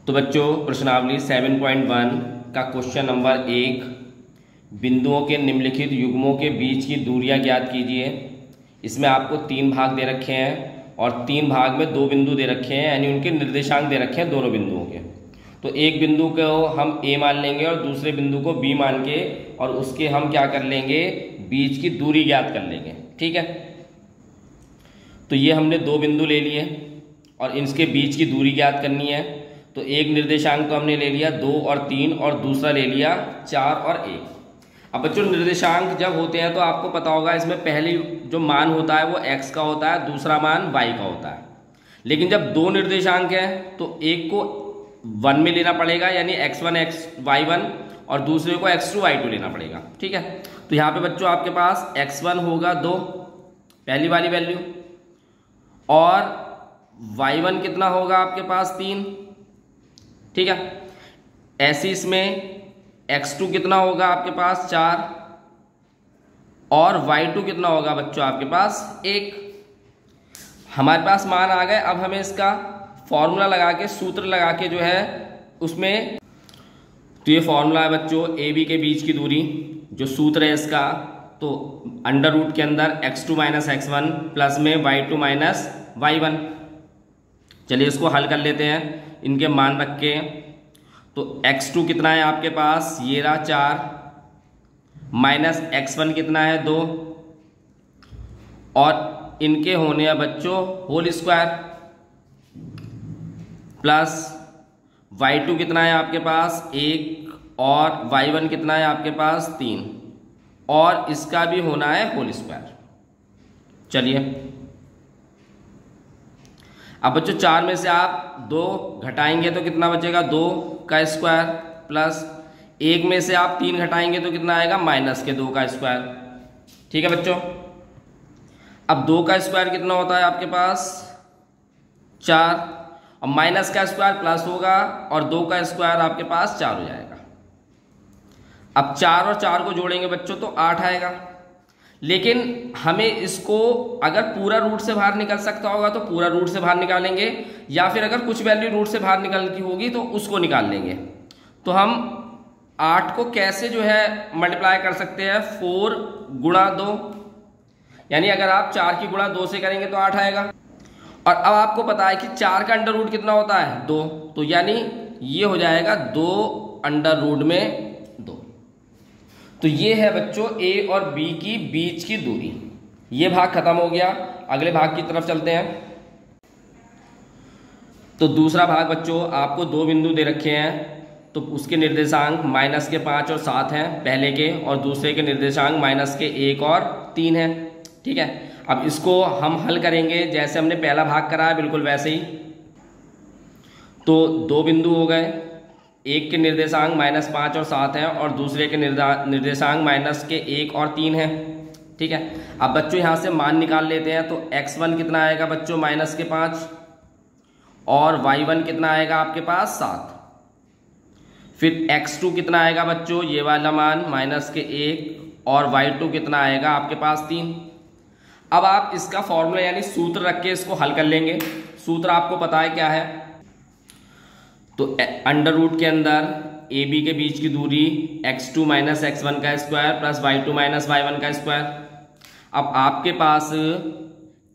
तो बच्चों प्रश्नावली 7.1 का क्वेश्चन नंबर 1, बिंदुओं के निम्नलिखित युग्मों के बीच की दूरियां ज्ञात कीजिए। इसमें आपको 3 भाग दे रखे हैं और 3 भाग में 2 बिंदु दे रखे हैं, यानी उनके निर्देशांक दे रखे हैं दोनों बिंदुओं के। तो एक बिंदु को हम ए मान लेंगे और दूसरे बिंदु को बी मान के, और उसके हम क्या कर लेंगे, बीच की दूरी ज्ञात कर लेंगे। ठीक है, तो ये हमने 2 बिंदु ले लिए और इनके बीच की दूरी ज्ञात करनी है। तो एक निर्देशांक तो हमने ले लिया 2 और 3 और दूसरा ले लिया 4 और 1। अब बच्चों निर्देशांक जब होते हैं तो आपको पता होगा इसमें पहले जो मान होता है वो x का होता है, दूसरा मान y का होता है। लेकिन जब 2 निर्देशांक है तो एक को 1 में लेना पड़ेगा, यानी x1 y1, और दूसरे को x2 y2 लेना पड़ेगा। ठीक है, तो यहाँ पे बच्चों आपके पास x1 होगा 2, पहली वाली वैल्यू, और y1 कितना होगा आपके पास 3। ठीक है, ऐसे इसमें x2 कितना होगा आपके पास 4, और y2 कितना होगा बच्चों आपके पास 1। हमारे पास मान आ गए। अब हमें इसका फॉर्मूला लगा के, सूत्र लगा के जो है उसमें, तो ये फॉर्मूला है बच्चों ए बी के बीच की दूरी, जो सूत्र है इसका, तो अंडर रूट के अंदर x2 माइनस x1 प्लस में y2 माइनस y1। चलिए इसको हल कर लेते हैं इनके मान रख के। तो x2 कितना है आपके पास, ये रहा 4, माइनस x1 कितना है 2, और इनके होने हैं बच्चों होल स्क्वायर, प्लस y2 कितना है आपके पास 1, और y1 कितना है आपके पास 3, और इसका भी होना है होल स्क्वायर। चलिए अब बच्चों 4 में से आप 2 घटाएंगे तो कितना बचेगा, 2 का स्क्वायर, प्लस 1 में से आप 3 घटाएंगे तो कितना आएगा, माइनस के 2 का स्क्वायर। ठीक है बच्चों, अब 2 का स्क्वायर कितना होता है आपके पास 4, और माइनस का स्क्वायर प्लस होगा, और 2 का स्क्वायर आपके पास 4 हो जाएगा। अब 4 और 4 को जोड़ेंगे बच्चों तो 8 आएगा। लेकिन हमें इसको अगर पूरा रूट से बाहर निकल सकता होगा तो पूरा रूट से बाहर निकालेंगे, या फिर अगर कुछ वैल्यू रूट से बाहर निकलती होगी तो उसको निकाल लेंगे। तो हम 8 को कैसे जो है मल्टीप्लाई कर सकते हैं, 4 गुणा 2, यानी अगर आप 4 की गुणा 2 से करेंगे तो 8 आएगा। और अब आपको पता है कि 4 का अंडर रूट कितना होता है 2, तो यानी ये हो जाएगा 2 अंडर रूट में 2। तो ये है बच्चों ए और बी की बीच की दूरी। ये भाग खत्म हो गया, अगले भाग की तरफ चलते हैं। तो दूसरा भाग बच्चों आपको 2 बिंदु दे रखे हैं, तो उसके निर्देशांक माइनस के 5 और 7 हैं पहले के, और दूसरे के निर्देशांक माइनस के 1 और 3 हैं। ठीक है, अब इसको हम हल करेंगे जैसे हमने पहला भाग करा है, बिल्कुल वैसे ही। तो 2 बिंदु हो गए, एक के निर्देशांक माइनस 5 और 7 हैं, और दूसरे के निर्देशांक माइनस के 1 और 3 हैं। ठीक है, अब बच्चों यहाँ से मान निकाल लेते हैं। तो x1 कितना आएगा बच्चों माइनस के 5, और y1 कितना आएगा आपके पास 7। फिर x2 कितना आएगा बच्चों, ये वाला मान माइनस के 1, और y2 कितना आएगा आपके पास 3। अब आप इसका फॉर्मूला यानी सूत्र रख के इसको हल कर लेंगे। सूत्र आपको पता है क्या है, तो अंडर रूट के अंदर ए बी के बीच की दूरी x2 माइनस x1 का square plus y2 minus y1 का स्क्वायर। अब आपके पास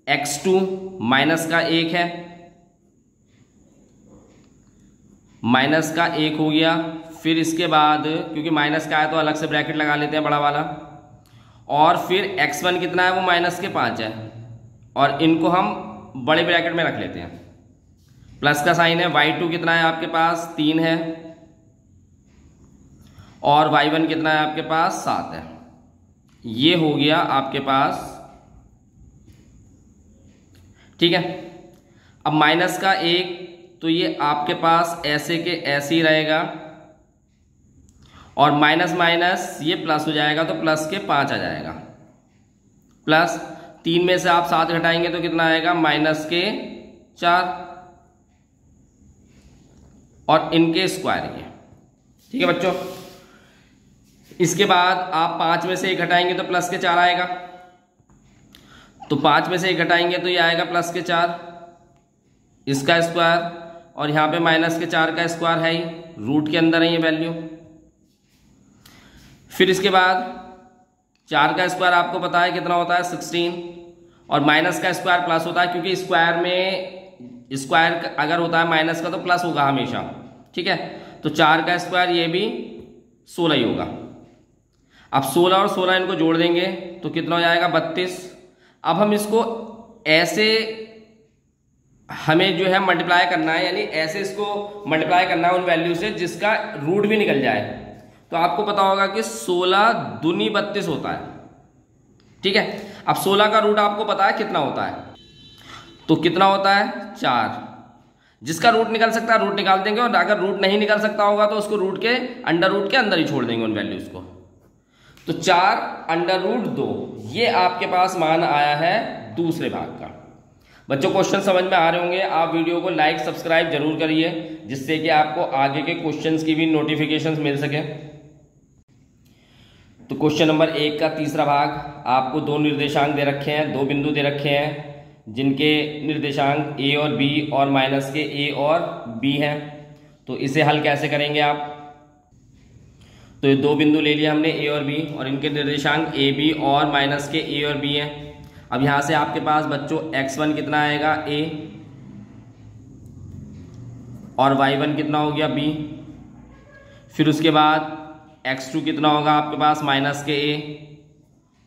x2 माइनस का 1 है, माइनस का 1 हो गया। फिर इसके बाद क्योंकि माइनस का है तो अलग से ब्रैकेट लगा लेते हैं बड़ा वाला, और फिर x1 कितना है वो माइनस के 5 है, और इनको हम बड़े ब्रैकेट में रख लेते हैं, प्लस का साइन है। y2 कितना है आपके पास 3 है, और y1 कितना है आपके पास 7 है। ये हो गया आपके पास। ठीक है, अब माइनस का 1, तो ये आपके पास ऐसे के ऐसे ही रहेगा, और माइनस माइनस ये प्लस हो जाएगा तो प्लस के 5 आ जाएगा, प्लस 3 में से आप 7 घटाएंगे तो कितना आएगा माइनस के 4, और इनके स्क्वायर ये। ठीक है बच्चों, इसके बाद आप 5 में से 1 घटाएंगे तो प्लस के 4 आएगा, तो 5 में से 1 घटाएंगे तो ये आएगा प्लस के 4, इसका स्क्वायर, और यहाँ पे माइनस के 4 का स्क्वायर है ही, रूट के अंदर है ये वैल्यू। फिर इसके बाद 4 का स्क्वायर आपको पता है कितना होता है 16, और माइनस का स्क्वायर प्लस होता है, क्योंकि स्क्वायर में स्क्वायर अगर होता है माइनस का तो प्लस होगा हमेशा, ठीक है। तो 4 का स्क्वायर ये भी 16 ही होगा। अब 16 और 16 इनको जोड़ देंगे तो कितना हो जाएगा 32। अब हम इसको ऐसे हमें जो है मल्टीप्लाई करना है, यानी ऐसे इसको मल्टीप्लाई करना है उन वैल्यू से जिसका रूट भी निकल जाए। तो आपको पता होगा कि 16 दूनी 32 होता है, ठीक है। अब 16 का रूट आपको पता है कितना होता है, तो कितना होता है 4। जिसका रूट निकल सकता है रूट निकाल देंगे, और अगर रूट नहीं निकल सकता होगा तो उसको रूट के अंडर रूट के अंदर ही छोड़ देंगे उन वैल्यूज को। तो 4 अंडर रूट 2 ये आपके पास मान आया है दूसरे भाग का। बच्चों क्वेश्चन समझ में आ रहे होंगे। आप वीडियो को लाइक सब्सक्राइब जरूर करिए, जिससे कि आपको आगे के क्वेश्चंस की भी नोटिफिकेशंस मिल सके। तो क्वेश्चन नंबर 1 का तीसरा भाग, आपको 2 निर्देशांक दे रखे हैं, 2 बिंदु दे रखे हैं जिनके निर्देशांक a और b और माइनस के a और b हैं। तो इसे हल कैसे करेंगे आप? तो ये 2 बिंदु ले लिए हमने a और b, और इनके निर्देशांक a b और माइनस के a और b हैं। अब यहां से आपके पास बच्चों x1 कितना आएगा a, और y1 कितना हो गया b। फिर उसके बाद x2 कितना होगा आपके पास माइनस के a,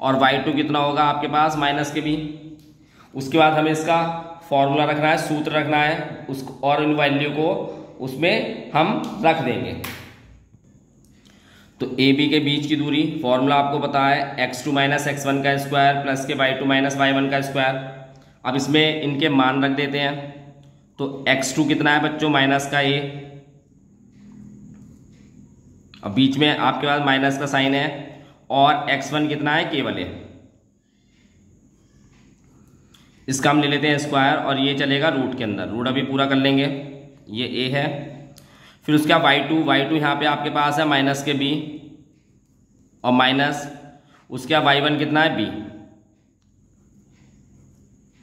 और y2 कितना होगा आपके पास माइनस के b। उसके बाद हमें इसका फॉर्मूला रखना है, सूत्र रखना है उसको, और इन वैल्यू को उसमें हम रख देंगे। तो ए बी के बीच की दूरी फॉर्मूला आपको पता है x2 माइनस x1 का स्क्वायर प्लस के y2 माइनस y1 का स्क्वायर। अब इसमें इनके मान रख देते हैं। तो x2 कितना है बच्चों माइनस का a, अब बीच में आपके पास माइनस का साइन है, और x1 कितना है केवल a, इसका हम ले लेते हैं स्क्वायर, और ये चलेगा रूट के अंदर, रूट अभी पूरा कर लेंगे, ये a है। फिर उसका y2 यहाँ पे आपके पास है माइनस के b, और माइनस उसका y1 कितना है b,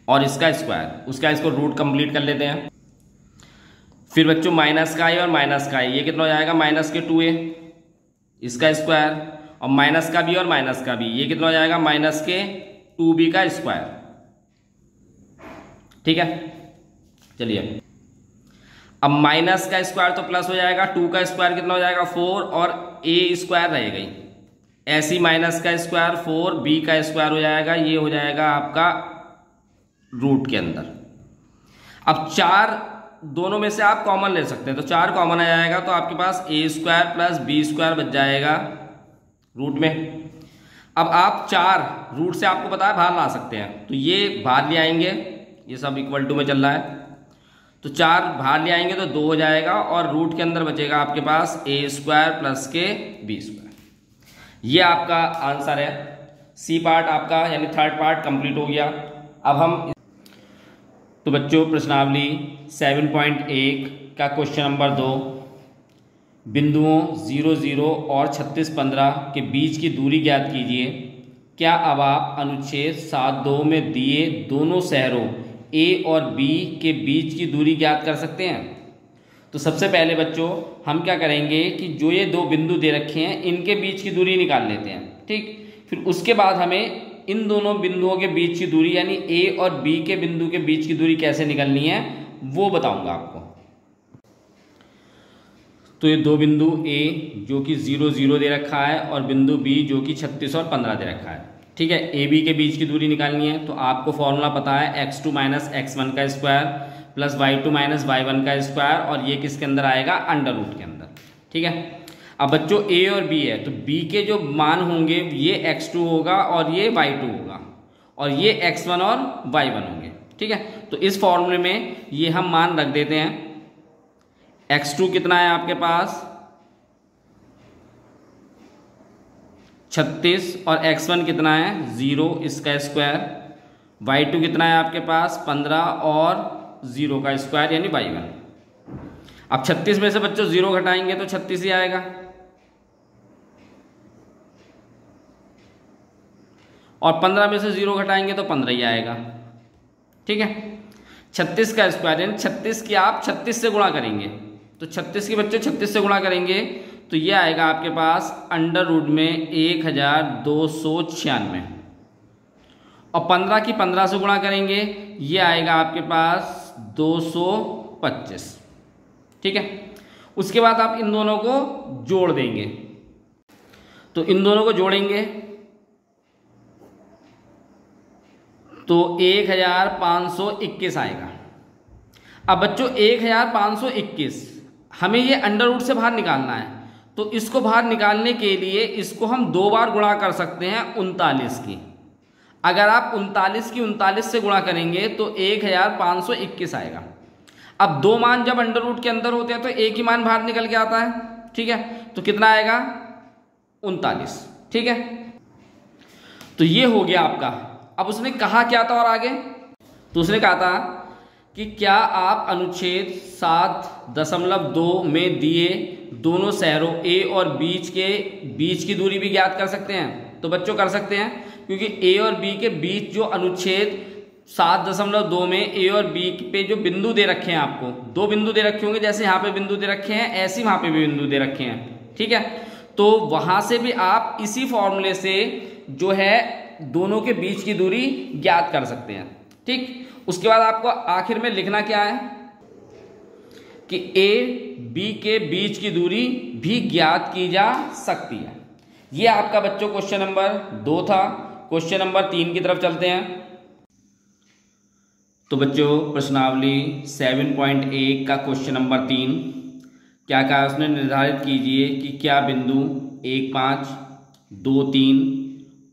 और इसका स्क्वायर, उसका इसको रूट कंप्लीट कर लेते हैं। फिर बच्चों माइनस का a और माइनस का a, ये कितना हो जाएगा माइनस के 2a, इसका स्क्वायर, और माइनस का b और माइनस का b, ये कितना हो जाएगा माइनस के 2b का स्क्वायर, ठीक है। चलिए अब माइनस का स्क्वायर तो प्लस हो जाएगा, 2 का स्क्वायर कितना हो जाएगा 4, और a स्क्वायर रहेगा ही, ऐसी माइनस का स्क्वायर 4, b का स्क्वायर हो जाएगा, ये हो जाएगा आपका रूट के अंदर। अब 4 दोनों में से आप कॉमन ले सकते हैं, तो 4 कॉमन आ जाएगा, तो आपके पास a square plus b square बच जाएगा रूट में। अब आप 4 रूट से आपको पता है बाहर ला सकते हैं, तो ये बाहर ले आएंगे, ये सब इक्वल टू में चल रहा है, तो 4 बाहर ले आएंगे तो 2 हो जाएगा, और रूट के अंदर बचेगा आपके पास a स्क्वायर प्लस के b स्क्वायर। ये आपका आंसर है। सी पार्ट आपका यानी थर्ड पार्ट कंप्लीट हो गया। अब हम तो बच्चों प्रश्नावली 7.1 का क्वेश्चन नंबर 2, बिंदुओं 0, 0 और 36, 15 के बीच की दूरी ज्ञात कीजिए। क्या अब आप अनुच्छेद 7.2 में दिए दोनों शहरों A और B के बीच की दूरी ज्ञात कर सकते हैं? तो सबसे पहले बच्चों हम क्या करेंगे कि जो ये 2 बिंदु दे रखे हैं इनके बीच की दूरी निकाल लेते हैं, ठीक। फिर उसके बाद हमें इन दोनों बिंदुओं के बीच की दूरी यानी A और B के बिंदु के बीच की दूरी कैसे निकलनी है वो बताऊंगा आपको। तो ये 2 बिंदु A जो कि 0, 0 दे रखा है, और बिंदु B जो कि 36 और 15 दे रखा है, ठीक है। ए बी के बीच की दूरी निकालनी है, तो आपको फॉर्मूला पता है x2 माइनस x1 का square plus y2 minus y1 का स्क्वायर, और ये किसके अंदर आएगा अंडर रूट के अंदर, ठीक है। अब बच्चों a और b है, तो b के जो मान होंगे ये x2 होगा और ये y2 होगा, और ये x1 और y1 होंगे, ठीक है। तो इस फॉर्मूले में ये हम मान रख देते हैं। x2 कितना है आपके पास 36, और x1 कितना है 0, इसका स्क्वायर, y2 कितना है आपके पास 15 और 0 का स्क्वायर यानी y1। अब 36 में से बच्चों 0 घटाएंगे तो 36 ही आएगा, और 15 में से 0 घटाएंगे तो 15 ही आएगा, ठीक है। 36 का स्क्वायर यानी 36 की आप 36 से गुणा करेंगे, तो 36 के बच्चों 36 से गुणा करेंगे तो ये आएगा आपके पास अंडर रूट में 1296, और 15 की 15 से गुणा करेंगे ये आएगा आपके पास 225। ठीक है, उसके बाद आप इन दोनों को जोड़ देंगे, तो इन दोनों को जोड़ेंगे तो 1521 आएगा। अब बच्चों 1521 हमें ये अंडर रूट से बाहर निकालना है, तो इसको बाहर निकालने के लिए इसको हम 2 बार गुणा कर सकते हैं 39 की। अगर आप 39 की 39 से गुणा करेंगे तो 1521 आएगा। अब 2 मान जब अंडर रूट के अंदर होते हैं तो एक ही मान बाहर निकल के आता है। ठीक है, तो कितना आएगा 39। ठीक है, तो ये हो गया आपका। अब उसने कहा क्या था और आगे, तो उसने कहा था कि क्या आप अनुच्छेद 7.2 में दिए दोनों शहरों ए और बीच की दूरी भी ज्ञात कर सकते हैं? तो बच्चों कर सकते हैं, क्योंकि ए और बी के बीच जो अनुच्छेद 7.2 में ए और बी पे जो बिंदु दे रखे हैं, आपको 2 बिंदु दे रखे होंगे, जैसे यहाँ पे बिंदु दे रखे हैं ऐसे वहाँ पे भी बिंदु दे रखे हैं। ठीक है, तो वहाँ से भी आप इसी फॉर्मूले से जो है दोनों के बीच की दूरी ज्ञात कर सकते हैं। ठीक, उसके बाद आपको आखिर में लिखना क्या है कि ए बी के बीच की दूरी भी ज्ञात की जा सकती है। ये आपका बच्चों क्वेश्चन नंबर 2 था। क्वेश्चन नंबर 3 की तरफ चलते हैं। तो बच्चों प्रश्नावली 7.1 का क्वेश्चन नंबर 3 क्या कहा उसने, निर्धारित कीजिए कि क्या बिंदु 1, 5, 2, 3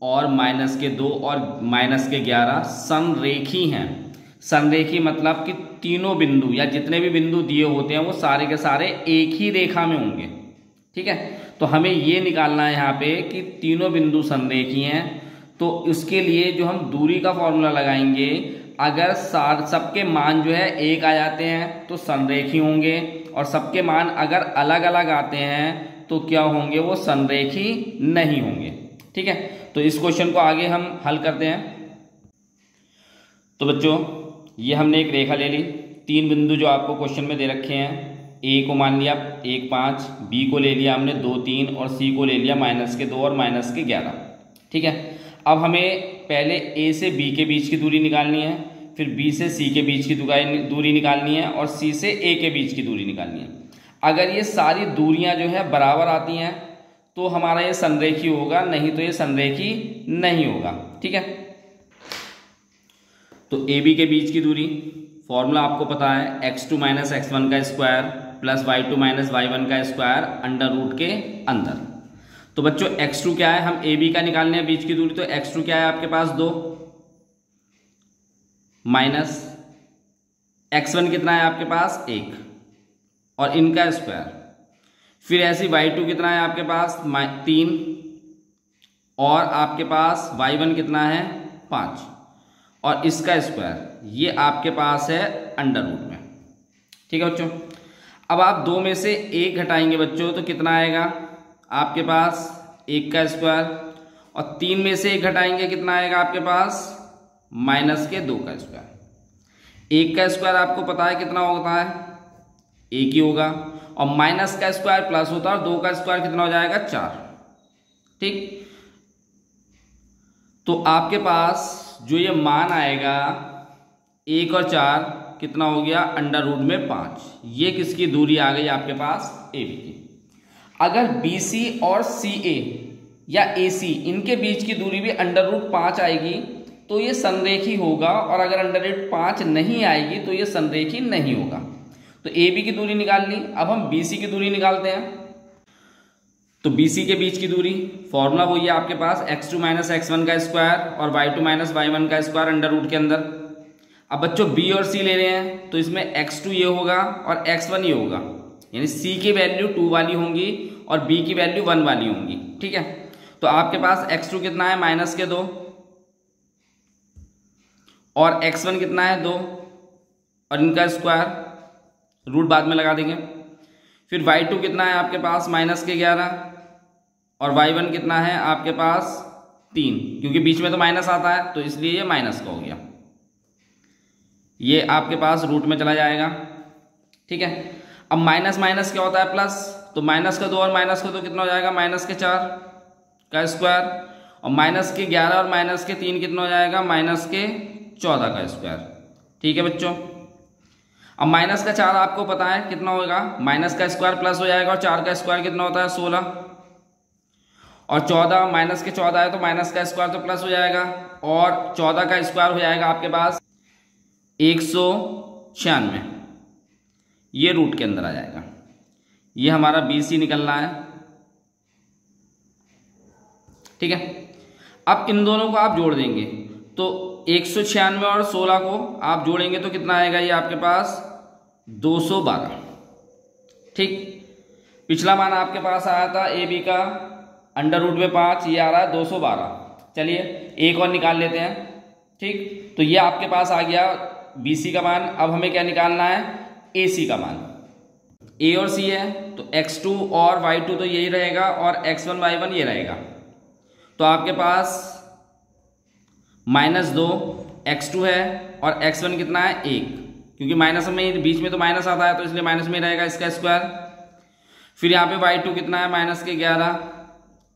और -2 और -11 संरेखी हैं। संरेखी मतलब कि तीनों बिंदु या जितने भी बिंदु दिए होते हैं वो सारे के सारे एक ही रेखा में होंगे। ठीक है, तो हमें ये निकालना है यहाँ पे कि तीनों बिंदु संरेखी हैं। तो उसके लिए जो हम दूरी का फॉर्मूला लगाएंगे, अगर सबके मान जो है 1 आ जाते हैं तो संरेखी होंगे, और सबके मान अगर अलग अलग आते हैं तो क्या होंगे, वो संरेखी नहीं होंगे। ठीक है, तो इस क्वेश्चन को आगे हम हल करते हैं। तो बच्चों ये हमने एक रेखा ले ली, 3 बिंदु जो आपको क्वेश्चन में दे रखे हैं, ए को मान लिया 1, 5, बी को ले लिया हमने 2, 3 और सी को ले लिया -2 और -11। ठीक है, अब हमें पहले ए से बी के बीच की दूरी निकालनी है, फिर बी से सी के बीच की दूरी निकालनी है, और सी से ए के बीच की दूरी निकालनी है। अगर ये सारी दूरियां जो है बराबर आती हैं तो हमारा ये संरेखी होगा, नहीं तो ये संरेखी नहीं होगा। ठीक है, तो ए बी के बीच की दूरी फॉर्मूला आपको पता है, x2 - x1 का स्क्वायर प्लस y2 - y1 का स्क्वायर अंडर रूट के अंदर। तो बच्चों x2 क्या है, हम ए बी का निकालने हैं बीच की दूरी, तो x2 क्या है आपके पास 2 माइनस x1 कितना है आपके पास 1 और इनका स्क्वायर, फिर ऐसे y2 कितना है आपके पास 3 और आपके पास y1 कितना है 5 और इसका स्क्वायर, ये आपके पास है अंडर रूट में। ठीक है बच्चों, अब आप 2 में से 1 घटाएंगे बच्चों तो कितना आएगा आपके पास 1 का स्क्वायर, और 3 में से 1 घटाएंगे कितना आएगा आपके पास -2 का स्क्वायर। 1 का स्क्वायर आपको पता है कितना होता है 1 ही होगा, और माइनस का स्क्वायर प्लस होता है, और 2 का स्क्वायर कितना हो जाएगा 4। ठीक, तो आपके पास जो ये मान आएगा 1 और 4 कितना हो गया अंडर रूट में 5। ये किसकी दूरी आ गई आपके पास ए बी की। अगर बी सी और सी ए या ए सी इनके बीच की दूरी भी अंडर रूट 5 आएगी तो ये संरेखी होगा, और अगर अंडर रूट 5 नहीं आएगी तो ये संरेखी नहीं होगा। तो ए बी की दूरी निकाल ली, अब हम बी सी की दूरी निकालते हैं। तो बी सी के बीच की दूरी फॉर्मूला वही है आपके पास x2 - x1 का स्क्वायर और y2 - y1 का स्क्वायर अंडर रूट के अंदर। अब बच्चों बी और सी ले रहे हैं तो इसमें x2 ये होगा और x1 ये होगा, यानी सी की वैल्यू 2 वाली होंगी और बी की वैल्यू 1 वाली होंगी। ठीक है, तो आपके पास x2 कितना है -2 और x1 कितना है 2 और इनका स्क्वायर रूट बाद में लगा देंगे। फिर y2 कितना है आपके पास -11 और y1 कितना है आपके पास 3, क्योंकि बीच में तो माइनस आता है तो इसलिए ये माइनस का हो गया। ये आपके पास रूट में चला जाएगा, ठीक है। अब माइनस माइनस क्या होता है प्लस, तो माइनस का 2 और माइनस का 2 कितना हो जाएगा, माइनस के 4 का स्क्वायर, और माइनस के 11 और माइनस के 3 कितना हो जाएगा, माइनस के 14 का स्क्वायर, ठीक है बच्चों। अब माइनस का 4 आपको पता है कितना होगा, माइनस का स्क्वायर प्लस हो जाएगा, और 4 का स्क्वायर कितना होता है 16, और 14 माइनस के 14 है तो माइनस का स्क्वायर तो प्लस हो जाएगा, और 14 का स्क्वायर हो जाएगा आपके पास 196, ये रूट के अंदर आ जाएगा। ये हमारा BC निकलना है, ठीक है। अब इन दोनों को आप जोड़ देंगे तो 196 और 16 को आप जोड़ेंगे तो कितना आएगा, ये आपके पास 212, ठीक। पिछला मान आपके पास आया था AB का अंडर रूट में 5, ये आ रहा है 212। चलिए एक और निकाल लेते हैं, ठीक। तो ये आपके पास आ गया BC का मान। अब हमें क्या निकालना है, AC का मान। A और C है तो x2 और y2 तो यही रहेगा, और x1 y1 ये रहेगा। तो आपके पास -2 x2 है, और x1 कितना है 1, क्योंकि माइनस में बीच में तो माइनस आता है तो इसलिए माइनस में रहेगा इसका स्क्वायर। फिर यहाँ पे y2 कितना है -11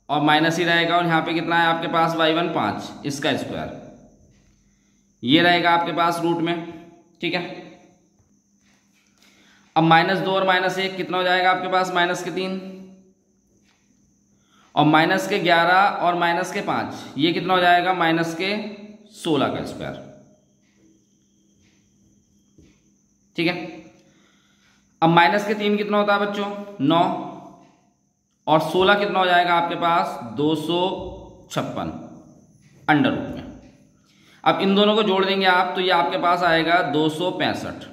और माइनस ही रहेगा, और यहाँ पे कितना है आपके पास y1 5, इसका स्क्वायर, ये रहेगा आपके पास रूट में, ठीक है। अब -2 और -1 कितना हो जाएगा आपके पास, -3, और -11 और -5 ये कितना हो जाएगा, -16 का स्क्वायर, ठीक है। अब -3 कितना होता है बच्चों, 9, और 16 कितना हो जाएगा आपके पास 256 अंडर रूट में। अब इन दोनों को जोड़ देंगे आप तो ये आपके पास आएगा 265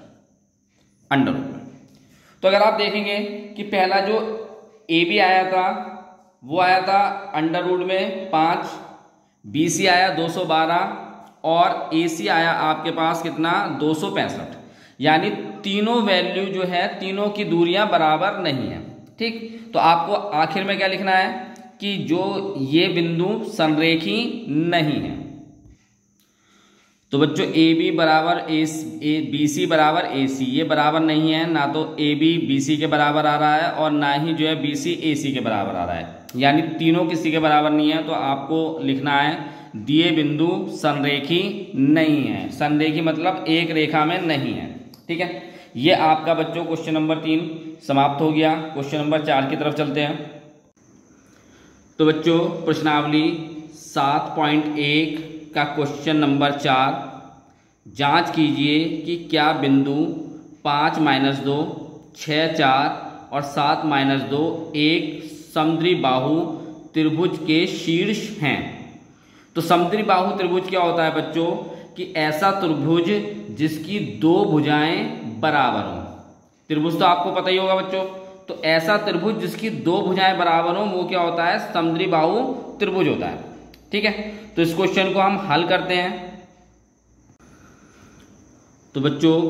अंडर रूट में। तो अगर आप देखेंगे कि पहला जो AB आया था वो आया था अंडर रूट में 5, BC आया 212, और AC आया आपके पास कितना 265, यानी तीनों वैल्यू जो है, तीनों की दूरियां बराबर नहीं है, ठीक। तो आपको आखिर में क्या लिखना है कि जो ये बिंदु संरेखी नहीं है। तो बच्चों AB बराबर BC बराबर AC, ये बराबर नहीं है, ना तो AB BC के बराबर आ रहा है और ना ही जो है BC AC के बराबर आ रहा है, यानी तीनों किसी के बराबर नहीं है। तो आपको लिखना है दिए बिंदु संरेखी नहीं है, संरेखी मतलब एक रेखा में नहीं है, ठीक है। ये आपका बच्चों क्वेश्चन नंबर 3 समाप्त हो गया। क्वेश्चन नंबर 4 की तरफ चलते हैं। तो बच्चों प्रश्नावली 7.1 का क्वेश्चन नंबर 4, जांच कीजिए कि क्या बिंदु 5 - 2, 6 4 और 7 - 2 एक समद्विबाहु त्रिभुज के शीर्ष हैं। तो समद्विबाहु त्रिभुज क्या होता है बच्चों, कि ऐसा त्रिभुज जिसकी 2 भुजाएं बराबर हों। त्रिभुज तो आपको पता ही होगा बच्चों, तो ऐसा त्रिभुज जिसकी 2 भुजाएं बराबर हों वो क्या होता है, समद्विबाहु त्रिभुज होता है, ठीक है। तो इस क्वेश्चन को हम हल करते हैं। तो बच्चों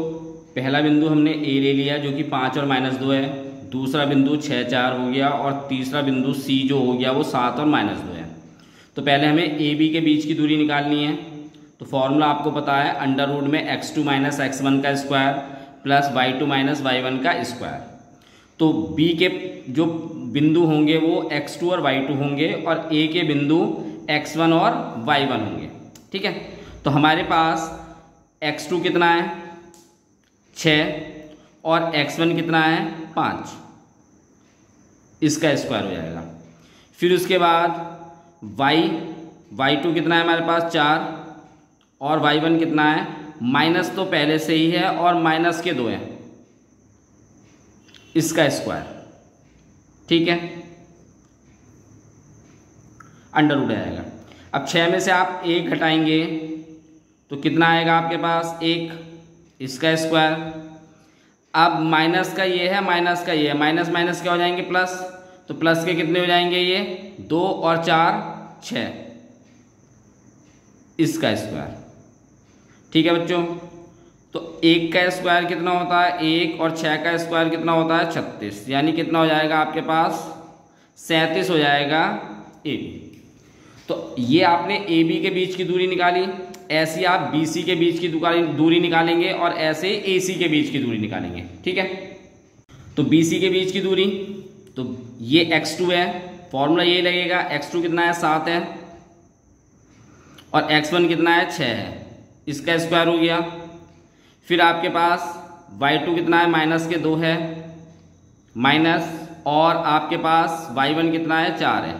पहला बिंदु हमने A ले लिया जो कि 5 और -2 है, दूसरा बिंदु 6 4 हो गया, और तीसरा बिंदु C जो हो गया वो 7 और -2 है। तो पहले हमें AB के बीच की दूरी निकालनी है। तो फॉर्मूला आपको पता है अंडर रूट में x2 - x1 का स्क्वायर प्लस y2 - y1 का स्क्वायर। तो B के जो बिंदु होंगे वो x2 और y2 होंगे, और A के बिंदु x1 और y1 होंगे, ठीक है। तो हमारे पास x2 कितना है 6 और x1 कितना है 5, इसका स्क्वायर हो जाएगा। फिर उसके बाद y2 कितना है हमारे पास 4, और y1 कितना है, माइनस तो पहले से ही है और माइनस के 2 है, इसका स्क्वायर, ठीक है, अंडर रूट आएगा। अब 6 में से आप 1 घटाएंगे तो कितना आएगा आपके पास 1, इसका स्क्वायर। अब माइनस का ये है, माइनस का ये है, माइनस माइनस क्या हो जाएंगे प्लस, तो प्लस के कितने हो जाएंगे ये 2 और 4 6, इसका स्क्वायर, ठीक है बच्चों। तो 1 का स्क्वायर कितना होता है 1, और 6 का स्क्वायर कितना होता है 36, यानी कितना हो जाएगा आपके पास 37 हो जाएगा AB। तो ये आपने AB के बीच की दूरी निकाली। ऐसी आप BC के बीच की दूरी निकालेंगे और ऐसे AC के बीच की दूरी निकालेंगे। ठीक है, तो BC के बीच की दूरी, तो ये x2 है, फॉर्मूला ये लगेगा, x2 कितना है 7 है और x1 कितना है 6 है, इसका स्क्वायर हो गया। फिर आपके पास y2 कितना है -2 है माइनस, और आपके पास y1 कितना है 4 है,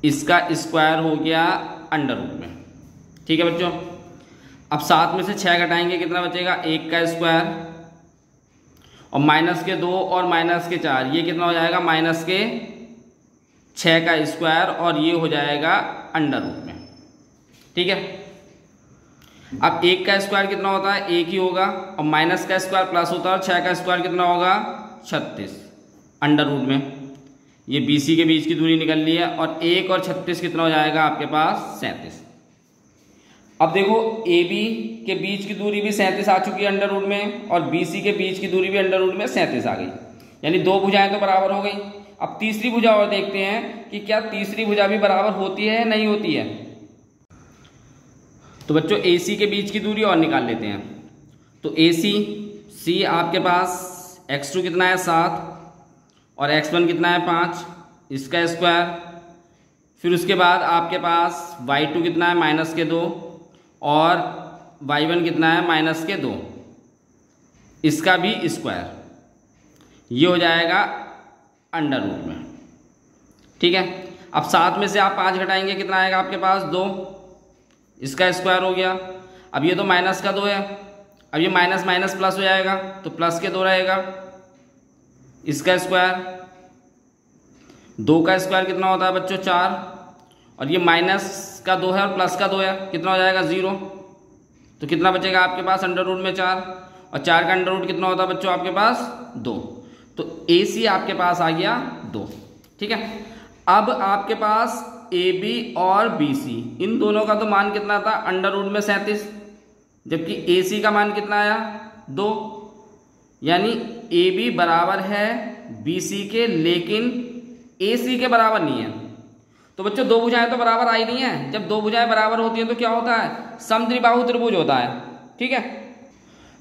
इसका स्क्वायर हो गया अंडर रूट में। ठीक है बच्चों, अब 7 में से 6 घटाएंगे, कितना बचेगा 1 का स्क्वायर और -2 और -4, ये कितना हो जाएगा -6 का स्क्वायर और ये हो जाएगा अंडर रूट में। ठीक है, अब 1 का स्क्वायर कितना होता है 1 ही होगा और माइनस का स्क्वायर प्लस होता है और 6 का स्क्वायर कितना होगा 36 अंडर रूट में। ये BC के बीच की दूरी निकल ली है और 1 और 36 कितना हो जाएगा आपके पास 37। अब देखो AB के बीच की दूरी भी 37 आ चुकी है अंडर रूट में और BC के बीच की दूरी भी अंडर रूट में 37 आ गई, यानी दो भुजाएं तो बराबर हो गई। अब तीसरी भुजा और देखते हैं कि क्या तीसरी भुजा भी बराबर होती है नहीं होती है। तो बच्चों AC के बीच की दूरी और निकाल लेते हैं। तो AC आपके पास x2 कितना है 7 और x1 कितना है 5, इसका स्क्वायर। फिर उसके बाद आपके पास y2 कितना है -2 और y1 कितना है -2, इसका भी स्क्वायर, ये हो जाएगा अंडर रूट में। ठीक है, अब 7 में से आप 5 घटाएंगे, कितना आएगा आपके पास 2, इसका स्क्वायर हो गया। अब ये तो -2 है, अब ये माइनस माइनस प्लस हो जाएगा तो प्लस के 2 रहेगा, इसका स्क्वायर। 2 का स्क्वायर कितना होता है बच्चों 4 और ये माइनस का 2 है और प्लस का 2 है, कितना हो जाएगा 0। तो कितना बचेगा आपके पास अंडर रूट में 4 और 4 का अंडर रूट कितना होता है बच्चों आपके पास 2। तो AC आपके पास आ गया 2। ठीक है, अब आपके पास AB और BC इन दोनों का तो मान कितना था अंडर रूट में 37, जबकि AC का मान कितना आया 2, यानी AB बराबर है BC के लेकिन AC के बराबर नहीं है। तो बच्चों दो भुजाएं तो बराबर आई नहीं है, जब दो भुजाएं बराबर होती हैं तो क्या होता है समद्विबाहु त्रिभुज होता है। ठीक है,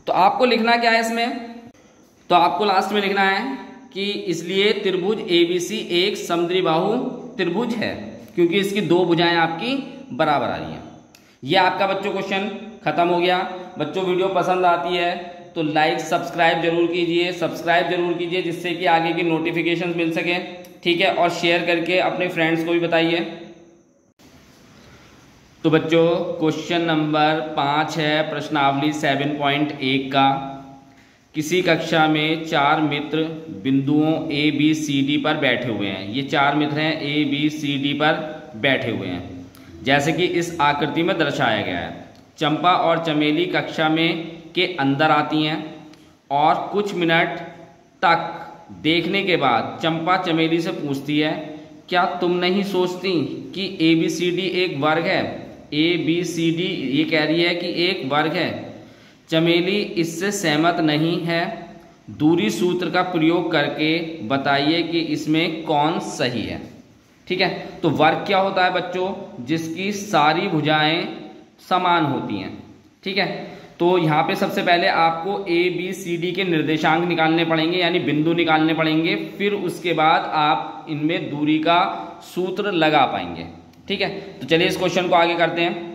तो आपको लिखना क्या है इसमें, तो आपको लास्ट में लिखना है कि इसलिए त्रिभुज ABC एक समद्विबाहु त्रिभुज है क्योंकि इसकी दो भुजाएं आपकी बराबर आ रही हैं। ये आपका बच्चों क्वेश्चन खत्म हो गया। बच्चों वीडियो पसंद आती है तो लाइक सब्सक्राइब जरूर कीजिए जिससे कि आगे की नोटिफिकेशन मिल सके। ठीक है, और शेयर करके अपने फ्रेंड्स को भी बताइए। तो बच्चों क्वेश्चन नंबर 5 है प्रश्नावली 7.1 का। किसी कक्षा में 4 मित्र बिंदुओं A B C D पर बैठे हुए हैं। ये 4 मित्र हैं A B C D पर बैठे हुए हैं जैसे कि इस आकृति में दर्शाया गया है। चंपा और चमेली कक्षा में के अंदर आती हैं और कुछ मिनट तक देखने के बाद चंपा चमेली से पूछती है, क्या तुम नहीं सोचती कि ABCD एक वर्ग है। ABCD ये कह रही है कि एक वर्ग है। चमेली इससे सहमत नहीं है। दूरी सूत्र का प्रयोग करके बताइए कि इसमें कौन सही है। ठीक है, तो वर्ग क्या होता है बच्चों, जिसकी सारी भुजाएं समान होती हैं। ठीक है, तो यहाँ पे सबसे पहले आपको ABCD के निर्देशांक निकालने पड़ेंगे, यानी बिंदु निकालने पड़ेंगे, फिर उसके बाद आप इनमें दूरी का सूत्र लगा पाएंगे। ठीक है, तो चलिए इस क्वेश्चन को आगे करते हैं।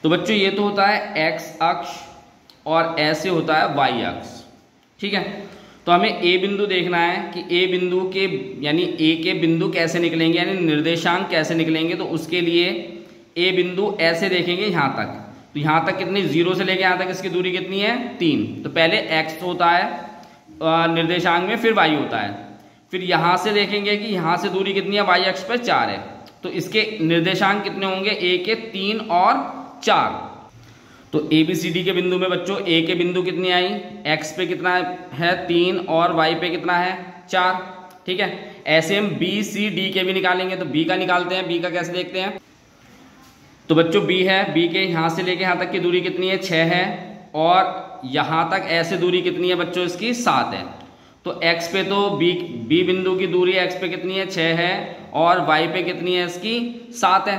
तो बच्चों ये तो होता है x अक्ष और ऐसे होता है y अक्ष। ठीक है, तो हमें A बिंदु देखना है कि A बिंदु के यानी A के बिंदु कैसे निकलेंगे, यानी निर्देशांक कैसे निकलेंगे। तो उसके लिए A बिंदु ऐसे देखेंगे यहाँ तक, तो यहाँ तक कितनी 0 से लेके यहाँ तक इसकी दूरी कितनी है 3। तो पहले x होता है निर्देशांक में, फिर y होता है। फिर यहाँ से देखेंगे कि यहाँ से दूरी कितनी है y अक्ष पर 4 है, तो इसके निर्देशांक कितने होंगे A के 3 और 4। तो ABCD के बिंदु में बच्चों A के बिंदु कितनी आई, x पे कितना है 3 और y पे कितना है 4। ठीक है, ऐसे हम BCD के भी निकालेंगे। तो B का निकालते हैं, B का कैसे देखते हैं। तो बच्चों B है, B के यहाँ से लेके यहाँ तक की दूरी कितनी है 6 है और यहाँ तक ऐसे दूरी कितनी है बच्चों इसकी 7 है। तो x पे तो B बिंदु की दूरी x पे कितनी है 6 है और y पे कितनी है इसकी 7 है।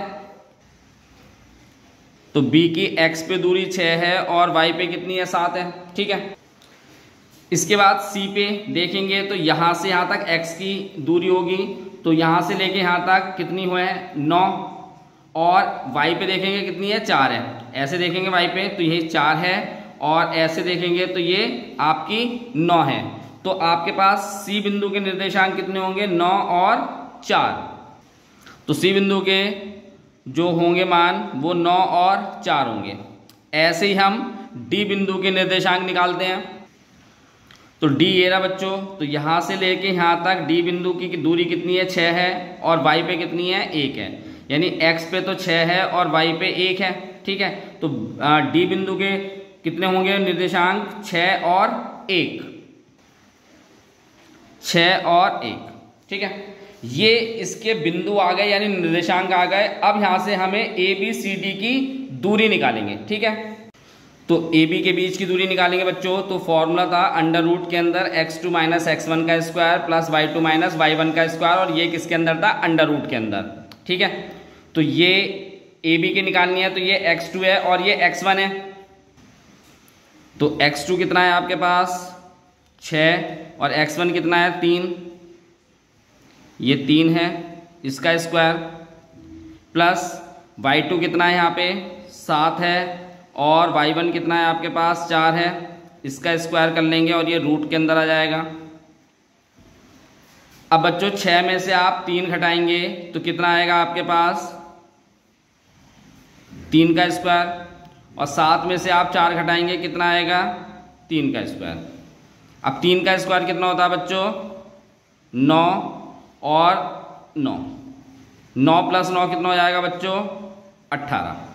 तो बी की एक्स पे दूरी 6 है और वाई पे कितनी है, 7 है। ठीक है, इसके बाद सी पे देखेंगे तो यहाँ से यहाँ तक एक्स की दूरी होगी, तो यहाँ से लेके यहाँ तक कितनी हुए है, 9, और वाई पे देखेंगे कितनी है, 4 है। ऐसे देखेंगे वाई पे तो ये 4 है, और ऐसे देखेंगे तो ये आपकी 9 है। तो आपके पास सी बिंदु के निर्देशांक कितने होंगे, 9 और 4। तो सी बिंदु के जो होंगे मान वो 9 और 4 होंगे। ऐसे ही हम डी बिंदु के निर्देशांक निकालते हैं। तो डी ये रहा बच्चों, तो यहाँ से लेके यहाँ तक डी बिंदु की दूरी कितनी है, 6 है, और वाई पे कितनी है, 1 है। यानी एक्स पे तो 6 है और वाई पे 1 है। ठीक है, तो डी बिंदु के कितने होंगे निर्देशांक, 6 और 1, 6 और 1। ठीक है, ये इसके बिंदु आ गए यानी निर्देशांक आ गए। अब यहां से हमें ए बी सी डी की दूरी निकालेंगे। ठीक है, तो ए बी के बीच की दूरी निकालेंगे बच्चों। तो फॉर्मूला था अंडर रूट के अंदर x2 माइनस x1 का square plus y2 minus y1 का स्क्वायर, और ये किसके अंदर था, अंडर रूट के अंदर। ठीक है, तो ये ए बी की निकालनी है, तो ये x2 है और ये x1 है। तो x2 कितना है आपके पास, 6, और x1 कितना है, 3, ये 3 है, इसका स्क्वायर, प्लस y2 कितना है यहाँ पे, 7 है, और y1 कितना है आपके पास, 4 है, इसका स्क्वायर कर लेंगे और ये रूट के अंदर आ जाएगा। अब बच्चों 6 में से आप 3 घटाएंगे तो कितना आएगा आपके पास, 3 का स्क्वायर, और 7 में से आप 4 घटाएंगे कितना आएगा, 3 का स्क्वायर। अब 3 का स्क्वायर कितना होता है बच्चों, 9 और 9, 9 प्लस 9 कितना हो जाएगा बच्चों, 18।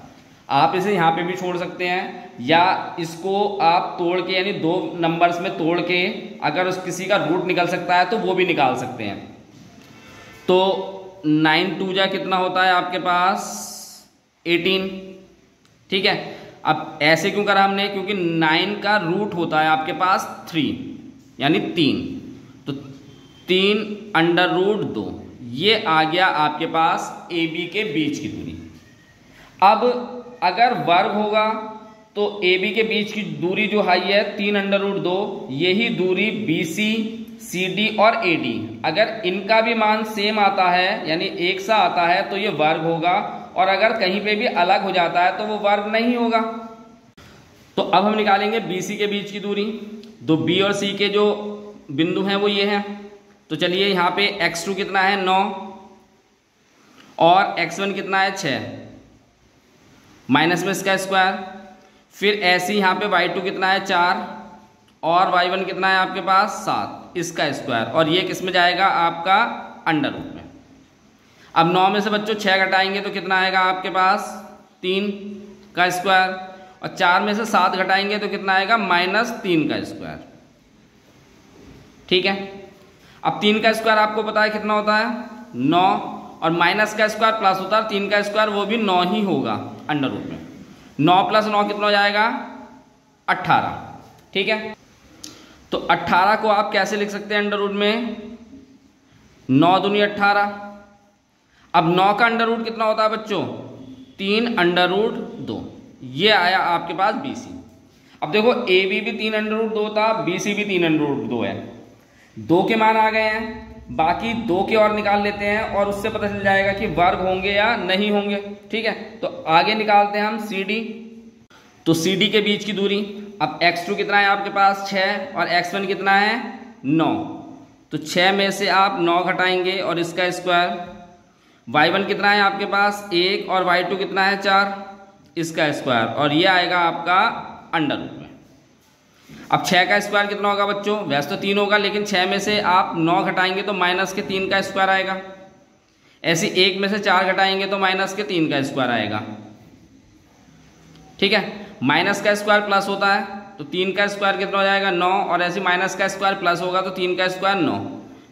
आप इसे यहाँ पे भी छोड़ सकते हैं, या इसको आप तोड़ के यानी 2 नंबर्स में तोड़ के अगर उस किसी का रूट निकल सकता है तो वो भी निकाल सकते हैं। तो 9 2 जा कितना होता है आपके पास, 18। ठीक है, अब ऐसे क्यों करा हमने, क्योंकि 9 का रूट होता है आपके पास 3 यानी 3, तो 3 अंडर रूट 2, ये आ गया आपके पास ए बी के बीच की दूरी। अब अगर वर्ग होगा तो ए बी के बीच की दूरी जो आई है 3 अंडर रूट 2, यही दूरी बी सी, सी डी और ए डी, अगर इनका भी मान सेम आता है यानी एक सा आता है तो ये वर्ग होगा, और अगर कहीं पे भी अलग हो जाता है तो वो वर्ग नहीं होगा। तो अब हम निकालेंगे बी सी के बीच की दूरी। तो बी और सी के जो बिंदु हैं वो ये हैं। तो चलिए यहाँ पे x2 कितना है, 9, और x1 कितना है, 6, माइनस में इसका स्क्वायर, फिर ऐसे ही यहाँ पे y2 कितना है, 4, और y1 कितना है आपके पास, 7, इसका स्क्वायर, और ये किस में जाएगा आपका अंडर रूट में। अब 9 में से बच्चों 6 घटाएंगे तो कितना आएगा आपके पास, 3 का स्क्वायर, और 4 में से 7 घटाएंगे तो कितना आएगा, -3 का स्क्वायर। ठीक है, अब 3 का स्क्वायर आपको पता है कितना होता है, 9, और माइनस का स्क्वायर प्लस होता है 3 का स्क्वायर, वो भी 9 ही होगा अंडर रूट में। 9 प्लस 9 कितना हो जाएगा, 18। ठीक है, तो 18 को आप कैसे लिख सकते हैं अंडर रूट में, 9 दूनी 18। अब 9 का अंडर रूट कितना होता है बच्चों, 3 अंडर रूट 2, ये आया आपके पास बी सी। अब देखो ए बी भी 3 अंडर रूट 2 था, बी सी भी 3 अंडर रूट 2 है। 2 के मान आ गए हैं, बाकी 2 के और निकाल लेते हैं और उससे पता चल जाएगा कि वर्ग होंगे या नहीं होंगे। ठीक है, तो आगे निकालते हैं हम सी डी। तो सी डी के बीच की दूरी, अब x2 कितना है आपके पास, 6, और x1 कितना है, 9, तो 6 में से आप 9 घटाएंगे और इसका स्क्वायर, y1 कितना है आपके पास, 1, और y2 कितना है, 4, इसका स्क्वायर, और ये आएगा आपका अंडर रूट में। अब 6 का स्क्वायर कितना होगा बच्चों, वैसे तो 3 होगा, लेकिन 6 में से आप 9 घटाएंगे तो -3 का स्क्वायर आएगा। ऐसे 1 में से 4 घटाएंगे तो -3 का स्क्वायर आएगा। ठीक है, माइनस का स्क्वायर प्लस होता है तो 3 का स्क्वायर कितना हो जाएगा, 9, और ऐसे माइनस का स्क्वायर प्लस होगा तो 3 का स्क्वायर 9,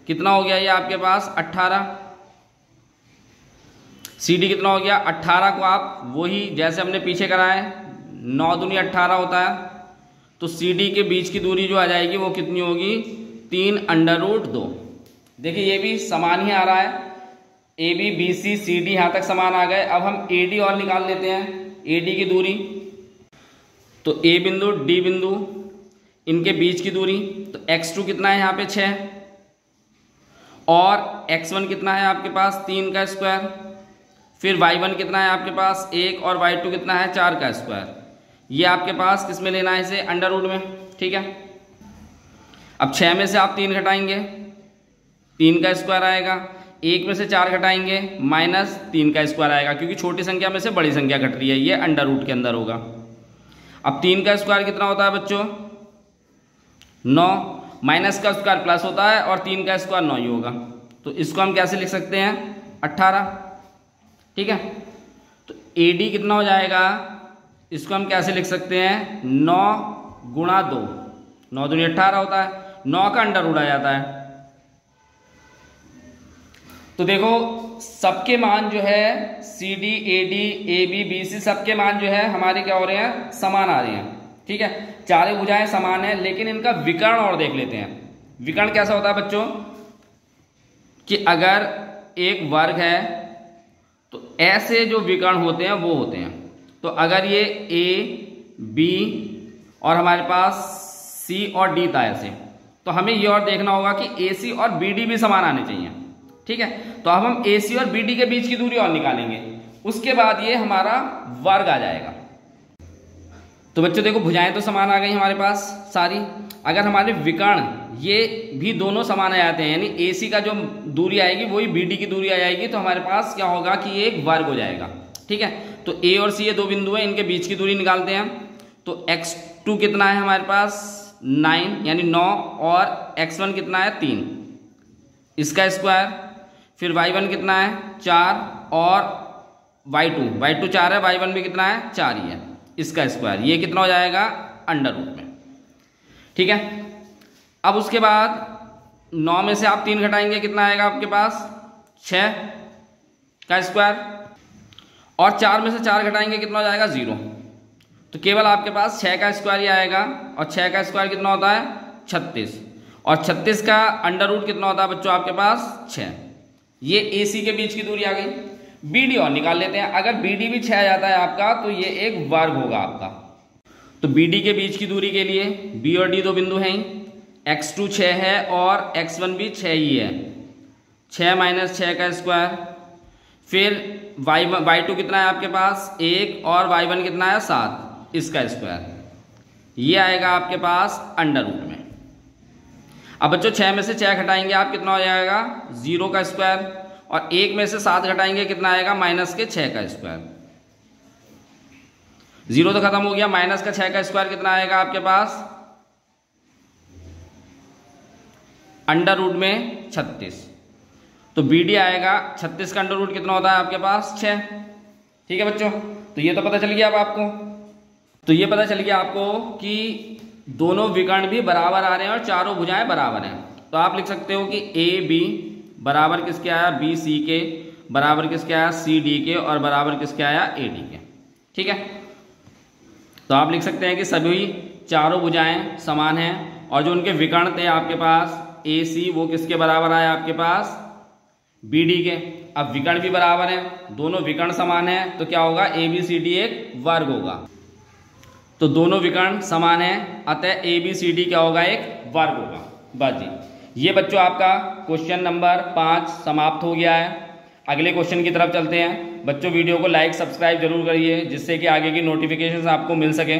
कितना हो गया ये आपके पास, 18। सी डी कितना हो गया, 18 को आप वही जैसे हमने पीछे करा है, 9 दूनी 18 होता है, तो सी डी के बीच की दूरी जो आ जाएगी वो कितनी होगी, 3 अंडर रूट 2। देखिए ये भी समान ही आ रहा है, A B B C C D यहाँ तक समान आ गए। अब हम ए डी और निकाल लेते हैं। AD की दूरी, तो A बिंदु D बिंदु इनके बीच की दूरी, तो x2 कितना है यहाँ पे 6 और x1 कितना है आपके पास 3 का स्क्वायर, फिर y1 कितना है आपके पास 1 और y2 कितना है 4 का स्क्वायर। ये आपके पास किस में लेना है इसे, अंडर रूट में, ठीक है। अब 6 में से आप 3 घटाएंगे, 3 का स्क्वायर आएगा, 1 में से 4 घटाएंगे -3 का स्क्वायर आएगा, क्योंकि छोटी संख्या में से बड़ी संख्या घट रही है, ये अंडर रूट के अंदर होगा। अब 3 का स्क्वायर कितना होता है बच्चों 9, माइनस का स्क्वायर प्लस होता है और 3 का स्क्वायर 9 ही होगा, तो इसको हम कैसे लिख सकते हैं 18, ठीक है। तो AD कितना हो जाएगा, इसको हम कैसे लिख सकते हैं 9 गुणा 2, 9 दूनी 18 होता है, 9 का अंडर रूट आ जाता है। तो देखो सबके मान जो है CD AD AB BC सबके मान जो है हमारे क्या हो रहे हैं, समान आ रहे हैं, ठीक है। चारों भुजाएं समान है, लेकिन इनका विकर्ण और देख लेते हैं। विकर्ण कैसा होता है बच्चों कि अगर एक वर्ग है तो ऐसे जो विकर्ण होते हैं वो होते हैं। तो अगर ये A B और हमारे पास C और D था ऐसे, तो हमें ये और देखना होगा कि AC और BD भी समान आने चाहिए, ठीक है। तो अब हम AC और BD के बीच की दूरी और निकालेंगे, उसके बाद ये हमारा वर्ग आ जाएगा। तो बच्चों देखो भुजाएं तो समान आ गई हमारे पास सारी, अगर हमारे विकर्ण ये भी दोनों समान आ जाते हैं, यानी AC का जो दूरी आएगी वही BD की दूरी आ जाएगी, तो हमारे पास क्या होगा कि ये एक वर्ग हो जाएगा, ठीक है। तो A और C ये दो बिंदु हैं, इनके बीच की दूरी निकालते हैं। तो x2 कितना है हमारे पास 9 यानी 9 और x1 कितना है 3, इसका स्क्वायर, फिर y1 कितना है 4 और y2 4 है, y1 भी कितना है 4 ही है, इसका स्क्वायर, ये कितना हो जाएगा अंडर रूट में, ठीक है। अब उसके बाद 9 में से आप 3 घटाएंगे, कितना आएगा आपके पास 6 का स्क्वायर, और 4 में से 4 घटाएंगे कितना हो जाएगा 0, तो केवल आपके पास 6 का स्क्वायर ही आएगा, और 6 का स्क्वायर कितना होता है 36, और 36 का अंडर रूट कितना होता है बच्चों आपके पास 6। ये AC के बीच की दूरी आ गई। BD और निकाल लेते हैं, अगर BD भी 6 आ जाता है आपका तो ये एक वर्ग होगा आपका। तो BD के बीच की दूरी के लिए B और D दो बिंदु हैं, x2 6 है और x1 भी 6 ही है, 6 माइनस 6 का स्क्वायर, फिर y2 कितना है आपके पास 1 और y1 कितना है 7, इसका स्क्वायर, ये आएगा आपके पास अंडर रूट में। अब बच्चों 6 में से 6 घटाएंगे आप, कितना हो जाएगा 0 का स्क्वायर, और 1 में से 7 घटाएंगे कितना आएगा -6 का स्क्वायर, 0 तो खत्म हो गया, -6 का स्क्वायर कितना आएगा आपके पास अंडर रूट में 36। तो BD आएगा 36 का अंडर रूट कितना होता है आपके पास 6, ठीक है बच्चों। तो ये तो पता चल गया अब आपको, तो ये पता चल गया आपको कि दोनों विकर्ण भी बराबर आ रहे हैं और चारों भुजाएं बराबर हैं। तो आप लिख सकते हो कि AB बराबर किसके आया BC के, बराबर किसके आया CD के, और बराबर किसके आया AD के, ठीक है। तो आप लिख सकते हैं कि सभी चारों भुजाएं समान हैं, और जो उनके विकर्ण थे आपके पास AC वो किसके बराबर आया आपके पास BD के। अब विकर्ण भी बराबर हैं, दोनों विकर्ण समान हैं, तो क्या होगा ABCD एक वर्ग होगा। तो दोनों विकर्ण समान हैं, अतः ABCD क्या होगा एक वर्ग होगा। बस जी, ये बच्चों आपका क्वेश्चन नंबर 5 समाप्त हो गया है। अगले क्वेश्चन की तरफ चलते हैं। बच्चों वीडियो को लाइक सब्सक्राइब जरूर करिए, जिससे कि आगे की नोटिफिकेशन आपको मिल सके।